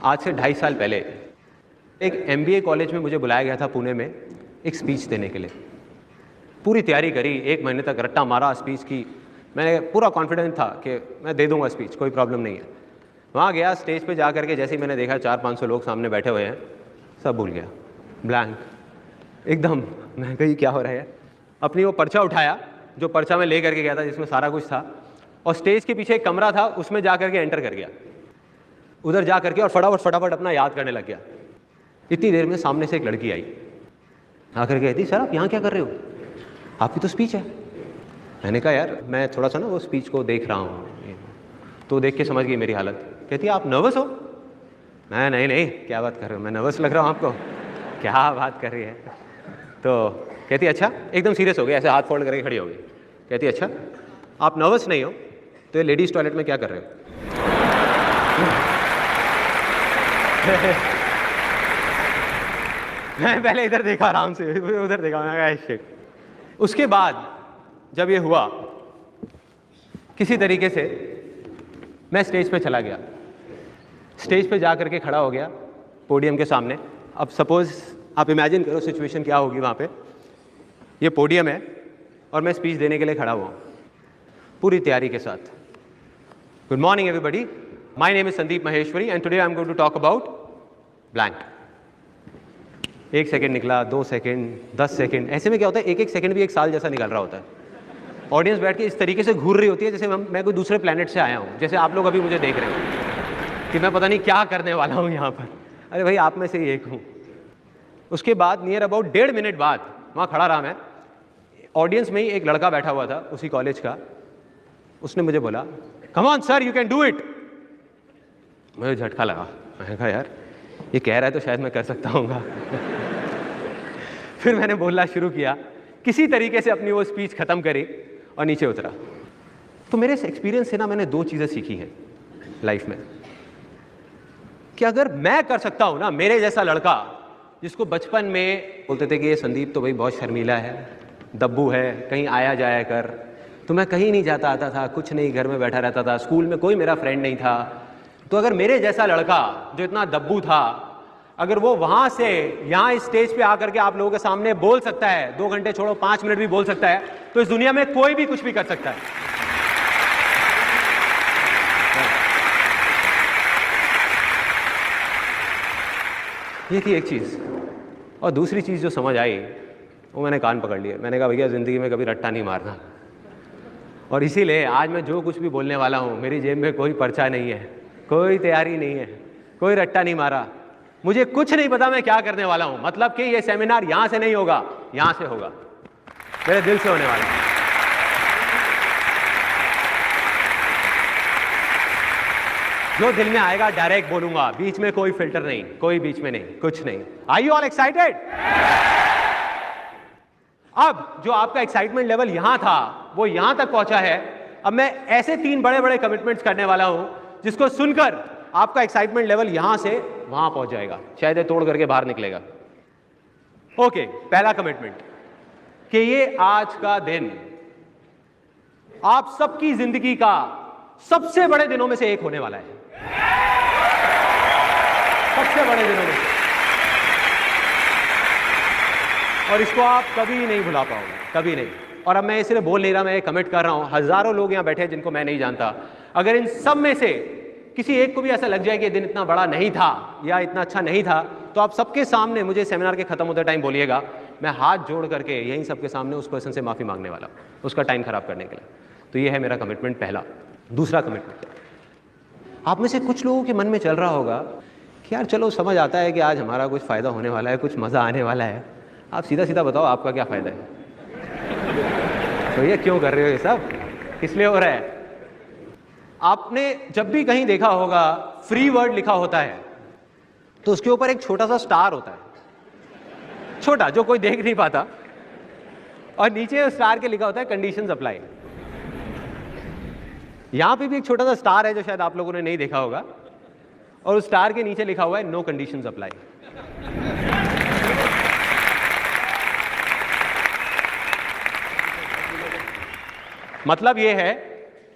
आज से 2.5 साल पहले एक MBA कॉलेज में मुझे बुलाया गया था पुणे में एक स्पीच देने के लिए। पूरी तैयारी करी, 1 महीने तक रट्टा मारा स्पीच की। मैंने पूरा कॉन्फिडेंट था कि मैं दे दूंगा स्पीच, कोई प्रॉब्लम नहीं है। वहाँ गया, स्टेज पे जा करके जैसे ही मैंने देखा 400-500 लोग सामने बैठे हुए हैं, सब भूल गया, ब्लैंक एकदम। मैं कही क्या हो रहा है। अपनी वो पर्चा उठाया जो पर्चा में ले करके गया था जिसमें सारा कुछ था, और स्टेज के पीछे एक कमरा था, उसमें जा करके एंटर कर गया। उधर जा करके और फटाफट अपना याद करने लग गया। इतनी देर में सामने से एक लड़की आई, आकर कहती सर आप यहाँ क्या कर रहे हो, आपकी तो स्पीच है। मैंने कहा यार मैं थोड़ा सा ना वो स्पीच को देख रहा हूँ। तो देख के समझ गई मेरी हालत। कहती आप नर्वस हो। मैं नहीं क्या बात कर रहे हो, मैं नर्वस लग रहा हूँ आपको, क्या बात कर रही है। तो कहती अच्छा, एकदम सीरियस हो गई, ऐसे हाथ फोल्ड करके खड़ी हो गई। कहती अच्छा आप नर्वस नहीं हो तो ये लेडीज़ टॉयलेट में क्या कर रहे हो। मैं पहले इधर देखा आराम से, उधर देखा, मैं कहा शिट। उसके बाद जब ये हुआ, किसी तरीके से मैं स्टेज पे चला गया। स्टेज पे जा करके खड़ा हो गया पोडियम के सामने। अब सपोज आप इमेजिन करो सिचुएशन क्या होगी वहाँ पे। ये पोडियम है और मैं स्पीच देने के लिए खड़ा हुआ पूरी तैयारी के साथ। Good morning everybody, my name is Sandeep Maheshwari and today I am going to talk about blank. 1 second निकला, 2 सेकेंड, 10 सेकेंड, ऐसे में क्या होता है 1-1 सेकेंड भी 1 साल जैसा निकल रहा होता है। ऑडियंस बैठ के इस तरीके से घूर रही होती है जैसे मैं कोई दूसरे प्लेनेट से आया हूँ, जैसे आप लोग अभी मुझे देख रहे हो कि मैं पता नहीं क्या करने वाला हूँ यहाँ पर। अरे भाई आप में से ही एक हूँ। उसके बाद नियर अबाउट 1.5 मिनट बाद वहाँ खड़ा रहा मैं। ऑडियंस में ही एक लड़का बैठा हुआ था उसी कॉलेज का। उसने मुझे बोला come on sir you can do it. मुझे झटका लगा। मैंने कहा यार ये कह रहा है तो शायद मैं कर सकता हूँगा। फिर मैंने बोलना शुरू किया, किसी तरीके से अपनी वो स्पीच खत्म करी और नीचे उतरा। तो मेरे इस एक्सपीरियंस से ना मैंने 2 चीज़ें सीखी हैं लाइफ में, कि अगर मैं कर सकता हूँ ना, मेरे जैसा लड़का जिसको बचपन में बोलते थे कि ये संदीप तो भाई बहुत शर्मीला है, दब्बू है, कहीं आया जाया कर, तो मैं कहीं नहीं जाता आता था, कुछ नहीं, घर में बैठा रहता था, स्कूल में कोई मेरा फ्रेंड नहीं था। तो अगर मेरे जैसा लड़का जो इतना दब्बू था, अगर वो वहां से यहाँ इस स्टेज पे आकर के आप लोगों के सामने बोल सकता है, 2 घंटे छोड़ो 5 मिनट भी बोल सकता है, तो इस दुनिया में कोई भी कुछ भी कर सकता है। ये थी एक चीज। और दूसरी चीज जो समझ आई वो मैंने कान पकड़ लिए। मैंने कहा भैया जिंदगी में कभी रट्टा नहीं मारना। और इसीलिए आज मैं जो कुछ भी बोलने वाला हूँ, मेरी जेब में कोई पर्चा नहीं है, कोई तैयारी नहीं है, कोई रट्टा नहीं मारा। मुझे कुछ नहीं पता मैं क्या करने वाला हूं। मतलब कि ये सेमिनार यहां से नहीं होगा, यहां से होगा, मेरे दिल से होने वाला है। जो दिल में आएगा डायरेक्ट बोलूंगा, बीच में कोई फिल्टर नहीं, कोई बीच में नहीं, कुछ नहीं। Are you all excited? अब जो आपका एक्साइटमेंट लेवल यहां था वो यहां तक पहुंचा है। अब मैं ऐसे 3 बड़े-बड़े कमिटमेंट्स करने वाला हूं जिसको सुनकर आपका एक्साइटमेंट लेवल यहां से वहां पहुंच जाएगा, शायद ये तोड़ करके बाहर निकलेगा। ओके, पहला कमिटमेंट कि ये आज का दिन आप सबकी जिंदगी का सबसे बड़े दिनों में से एक होने वाला है। सबसे बड़े दिनों में से। और इसको आप कभी नहीं भुला पाओगे, कभी नहीं। और अब मैं सिर्फ बोल नहीं रहा, मैं कमिट कर रहा हूं। हजारों लोग यहां बैठे हैं जिनको मैं नहीं जानता। अगर इन सब में से किसी एक को भी ऐसा लग जाए कि दिन इतना बड़ा नहीं था या इतना अच्छा नहीं था, तो आप सबके सामने मुझे सेमिनार के खत्म होते टाइम बोलिएगा, मैं हाथ जोड़ करके यहीं सबके सामने उस पर्सन से माफी मांगने वाला हूं, उसका टाइम खराब करने के लिए। तो ये है मेरा कमिटमेंट पहला। दूसरा कमिटमेंट, आप में से कुछ लोगों के मन में चल रहा होगा कि यार चलो समझ आता है कि आज हमारा कुछ फायदा होने वाला है, कुछ मजा आने वाला है। आप सीधा सीधा बताओ आपका क्या फायदा है? तो ये क्यों कर रहे हो ये सब, किस लिए हो रहा है? आपने जब भी कहीं देखा होगा फ्री वर्ड लिखा होता है तो उसके ऊपर एक छोटा सा स्टार होता है, छोटा, जो कोई देख नहीं पाता, और नीचे स्टार के लिखा होता है कंडीशंस अप्लाई। यहां पे भी एक छोटा सा स्टार है जो शायद आप लोगों ने नहीं देखा होगा, और उस स्टार के नीचे लिखा हुआ है नो कंडीशंस अप्लाई। मतलब यह है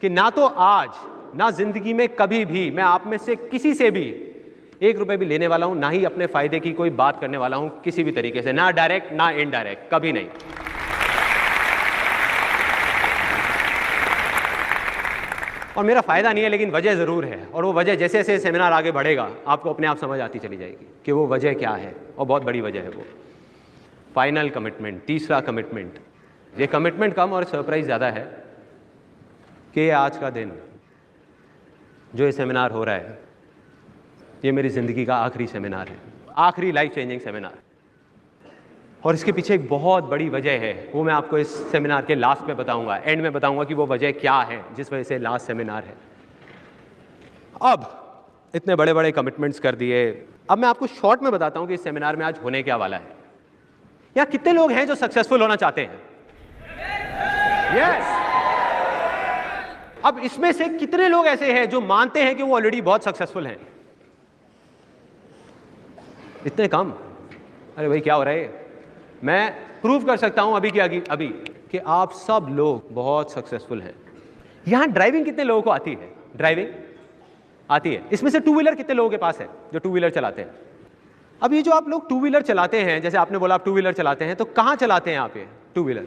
कि ना तो आज ना जिंदगी में कभी भी मैं आप में से किसी से भी ₹1 भी लेने वाला हूं, ना ही अपने फायदे की कोई बात करने वाला हूं किसी भी तरीके से, ना डायरेक्ट ना इनडायरेक्ट, कभी नहीं। और मेरा फायदा नहीं है, लेकिन वजह जरूर है, और वो वजह जैसे जैसे सेमिनार आगे बढ़ेगा आपको अपने आप समझ आती चली जाएगी कि वो वजह क्या है, और बहुत बड़ी वजह है वो फाइनल कमिटमेंट, तीसरा कमिटमेंट। ये कमिटमेंट कम और सरप्राइज ज़्यादा है कि आज का दिन जो ये सेमिनार हो रहा है, ये मेरी ज़िंदगी का आखिरी सेमिनार है, आखिरी लाइफ चेंजिंग सेमिनार। और इसके पीछे एक बहुत बड़ी वजह है, वो मैं आपको इस सेमिनार के लास्ट में बताऊंगा, एंड में बताऊंगा कि वो वजह क्या है जिस वजह से लास्ट सेमिनार है। अब इतने बड़े बड़े कमिटमेंट्स कर दिए, अब मैं आपको शॉर्ट में बताता हूं कि इस सेमिनार में आज होने क्या वाला है। यहाँ कितने लोग हैं जो सक्सेसफुल होना चाहते हैं? यस। अब इसमें से कितने लोग ऐसे हैं जो मानते हैं कि वो ऑलरेडी बहुत सक्सेसफुल हैं? इतने कम। अरे भाई क्या हो रहा है? मैं प्रूव कर सकता हूं अभी कि आप सब लोग बहुत सक्सेसफुल हैं। यहां ड्राइविंग कितने लोगों को आती है? ड्राइविंग आती है। इसमें से टू व्हीलर कितने लोगों के पास है जो टू व्हीलर चलाते हैं? अब ये जो आप लोग टू व्हीलर चलाते हैं, जैसे आपने बोला आप टू व्हीलर चलाते हैं, तो कहां चलाते हैं आप ये टू व्हीलर?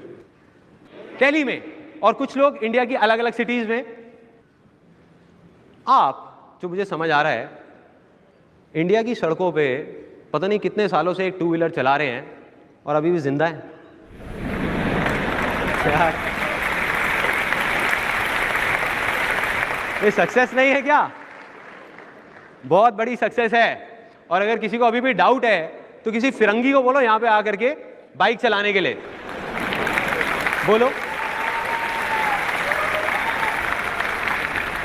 दिल्ली में, और कुछ लोग इंडिया की अलग अलग सिटीज में। आप, जो मुझे समझ आ रहा है, इंडिया की सड़कों पे पता नहीं कितने सालों से एक टू व्हीलर चला रहे हैं और अभी भी जिंदा है। यार ये सक्सेस नहीं है क्या? बहुत बड़ी सक्सेस है। और अगर किसी को अभी भी डाउट है तो किसी फिरंगी को बोलो यहां पे आकर के बाइक चलाने के लिए बोलो।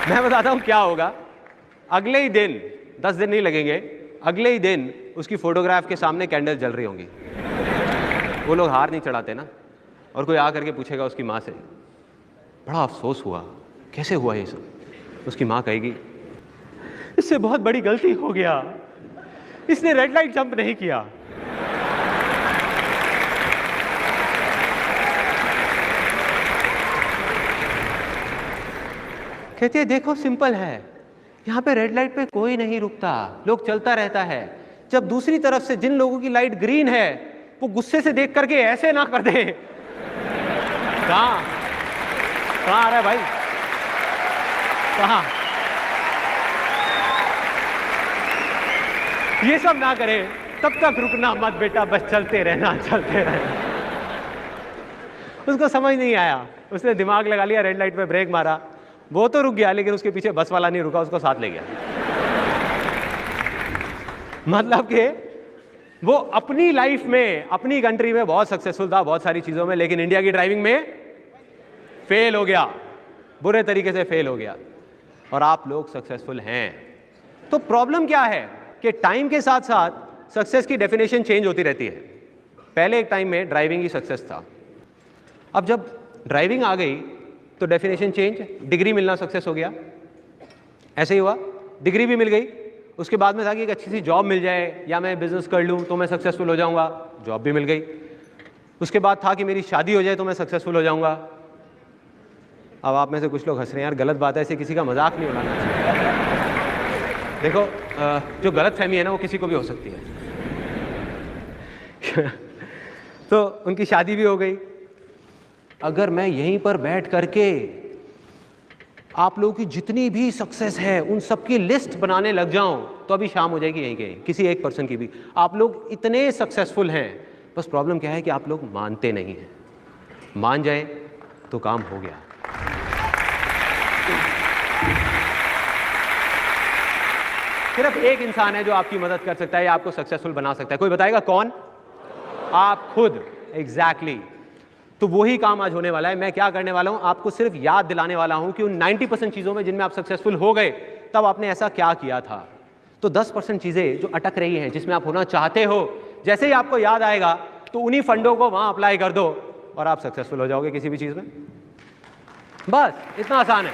मैं बताता हूं क्या होगा। अगले ही दिन, 10 दिन नहीं लगेंगे, अगले ही दिन उसकी फोटोग्राफ के सामने कैंडल जल रही होंगी। वो लोग हार नहीं चढ़ाते ना। और कोई आकर के पूछेगा उसकी माँ से, बड़ा अफसोस हुआ, कैसे हुआ ये सब? उसकी माँ कहेगी, इससे बहुत बड़ी गलती हो गया, इसने रेड लाइट जंप नहीं किया। कहती है देखो सिंपल है, यहां पे रेड लाइट पे कोई नहीं रुकता, लोग चलता रहता है। जब दूसरी तरफ से जिन लोगों की लाइट ग्रीन है वो गुस्से से देख करके ऐसे ना कर दे। कहां आ रहा है भाई? कहां? ये सब ना करे, तब तक रुकना मत बेटा, बस चलते रहना, चलते रहना। उसको समझ नहीं आया, उसने दिमाग लगा लिया, रेड लाइट पे ब्रेक मारा, वो तो रुक गया, लेकिन उसके पीछे बस वाला नहीं रुका, उसको साथ ले गया। मतलब कि वो अपनी लाइफ में, अपनी कंट्री में बहुत सक्सेसफुल था बहुत सारी चीजों में, लेकिन इंडिया की ड्राइविंग में फेल हो गया, बुरे तरीके से फेल हो गया। और आप लोग सक्सेसफुल हैं। तो प्रॉब्लम क्या है कि टाइम के साथ साथ सक्सेस की डेफिनेशन चेंज होती रहती है। पहले एक टाइम में ड्राइविंग ही सक्सेस था, अब जब ड्राइविंग आ गई तो डेफिनेशन चेंज, डिग्री मिलना सक्सेस हो गया। ऐसे ही हुआ, डिग्री भी मिल गई, उसके बाद में था कि एक अच्छी सी जॉब मिल जाए या मैं बिजनेस कर लूँ तो मैं सक्सेसफुल हो जाऊँगा, जॉब भी मिल गई। उसके बाद था कि मेरी शादी हो जाए तो मैं सक्सेसफुल हो जाऊँगा। अब आप में से कुछ लोग हंस रहे हैं, यार गलत बात है, ऐसे किसी का मजाक नहीं उड़ाना चाहिए। देखो जो गलत फहमी है ना वो किसी को भी हो सकती है। तो उनकी शादी भी हो गई। अगर मैं यहीं पर बैठ करके आप लोगों की जितनी भी सक्सेस है उन सबकी लिस्ट बनाने लग जाऊं तो अभी शाम हो जाएगी यहीं कहीं, किसी एक पर्सन की भी। आप लोग इतने सक्सेसफुल हैं, बस प्रॉब्लम क्या है कि आप लोग मानते नहीं हैं। मान जाए तो काम हो गया। सिर्फ एक इंसान है जो आपकी मदद कर सकता है या आपको सक्सेसफुल बना सकता है, कोई बताएगा कौन? आप खुद। एग्जैक्टली। तो वही काम आज होने वाला है। मैं क्या करने वाला हूं, आपको सिर्फ याद दिलाने वाला हूं कि उन 90% चीजों में जिनमें आप सक्सेसफुल हो गए तब आपने ऐसा क्या किया था। तो 10% चीजें जो अटक रही हैं, जिसमें आप होना चाहते हो, जैसे ही आपको याद आएगा तो उन्हीं फंडों को वहां अप्लाई कर दो और आप सक्सेसफुल हो जाओगे किसी भी चीज में। बस इतना आसान है।